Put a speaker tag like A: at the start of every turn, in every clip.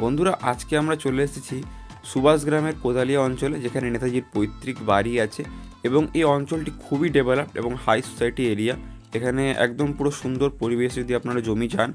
A: বন্ধুরা, আজকে আমরা চলে এসেছি সুভাষ গ্রামের কোদালিয়া অঞ্চলে, যেখানে নেতাজির পৈতৃক বাড়ি আছে এবং এই অঞ্চলটি খুবই ডেভেলপড এবং হাই সোসাইটি এরিয়া। এখানে একদম পুরো সুন্দর পরিবেশ। যদি আপনারা জমি যান,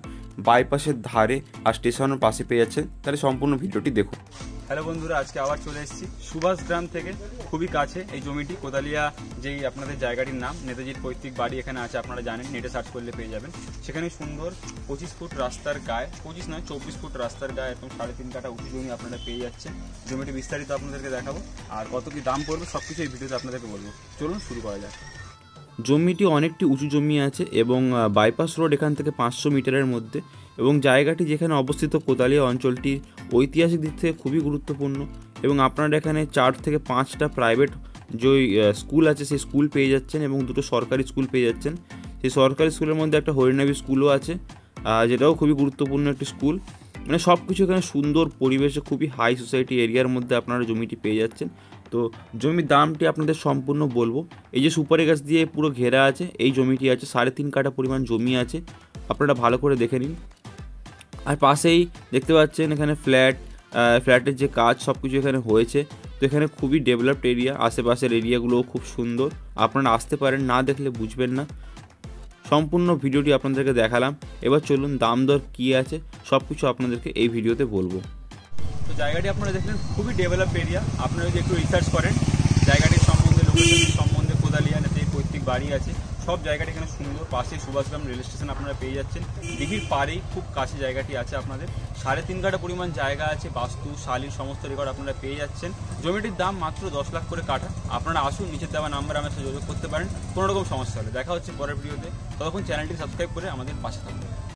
A: বাইপাসের ধারে আর স্টেশনের পাশে পেয়ে যাচ্ছেন, তাহলে সম্পূর্ণ ভিডিওটি দেখুন।
B: হ্যালো বন্ধুরা, আজকে আবার চলে এসেছি সুভাষ গ্রাম থেকে খুবই কাছে এই জমিটি কোদালিয়া, যেই আপনাদের জায়গাটির নাম নেতাজির পৈতৃক বাড়ি এখানে আছে। আপনারা জানেন, নেটে সার্চ করলে পেয়ে যাবেন। সেখানে সুন্দর 25 ফুট রাস্তার গায়ে, 25 নয় 24 ফুট রাস্তার গায়ে একদম 3.5 কাঠা উঁচু জমি আপনারা পেয়ে যাচ্ছেন। জমিটি বিস্তারিত আপনাদেরকে দেখাবো, আর কত কি দাম পড়বে সব কিছু এই ভিডিওতে আপনাদেরকে বলবো। চলুন শুরু করা যাক।
A: জমিটি অনেকটি উঁচু জমি আছে এবং বাইপাস রোড এখান থেকে 500 মিটারের মধ্যে, এবং জায়গাটি যেখানে অবস্থিত কোদালিয়া অঞ্চলটি ঐতিহাসিক দিক থেকে খুবই গুরুত্বপূর্ণ। এবং আপনারা এখানে 4 থেকে 5টা প্রাইভেট যে স্কুল আছে সেই স্কুল পেয়ে যাচ্ছেন এবং 2টো সরকারি স্কুল পেয়ে যাচ্ছেন। সেই সরকারি স্কুলের মধ্যে একটা হরিনাবি স্কুলও আছে, যেটাও খুবই গুরুত্বপূর্ণ একটি স্কুল। মানে সব কিছু এখানে সুন্দর পরিবেশে, খুবই হাই সোসাইটি এরিয়ার মধ্যে আপনারা জমিটি পেয়ে যাচ্ছেন। তো জমির দামটি আপনাদের সম্পূর্ণ বলবো। এই যে সুপারি গাছ দিয়ে পুরো ঘেরা আছে এই জমিটি আছে, 3.5 কাঠা পরিমাণ জমি আছে, আপনারা ভালো করে দেখে নিন। আর পাশেই দেখতে পাচ্ছেন এখানে ফ্ল্যাটের যে কাজ সব কিছু এখানে হয়েছে। তো এখানে খুবই ডেভেলপড এরিয়া, আশেপাশের এরিয়াগুলোও খুব সুন্দর। আপনারা আসতে পারেন, না দেখলে বুঝবেন না। সম্পূর্ণ ভিডিওটি আপনাদেরকে দেখালাম। এবার চলুন দাম দর কী আছে সব কিছু আপনাদেরকে এই ভিডিওতে বলবো।
B: তো জায়গাটি আপনারা দেখলেন, খুবই ডেভেলপ এরিয়া। আপনারা যদি একটু রিসার্চ করেন জায়গাটির সম্বন্ধে, লোকেশন সম্বন্ধে, কোদালিয়া নেতাজির পৈতৃক বাড়ি আছে, সব জায়গাটি এখানে সুন্দর। পাশে সুভাষগ্রাম রেল স্টেশন আপনারা পেয়ে যাচ্ছেন। দিঘির পাড়েই খুব কাছে জায়গাটি আছে আপনাদের। 3.5 কাঠা পরিমাণ জায়গা আছে, বাস্তু শালির সমস্ত রেকর্ড আপনারা পেয়ে যাচ্ছেন। জমিটির দাম মাত্র 10 লাখ করে কাঠা। আপনারা আসুন, নিচে দেওয়া নাম্বার আমার সাথে যোগাযোগ করতে পারেন কোনো রকম সমস্যা হলে। দেখা হচ্ছে পরের ভিডিওতে। ততক্ষণ চ্যানেলটি সাবস্ক্রাইব করে আমাদের পাশে থাকুন।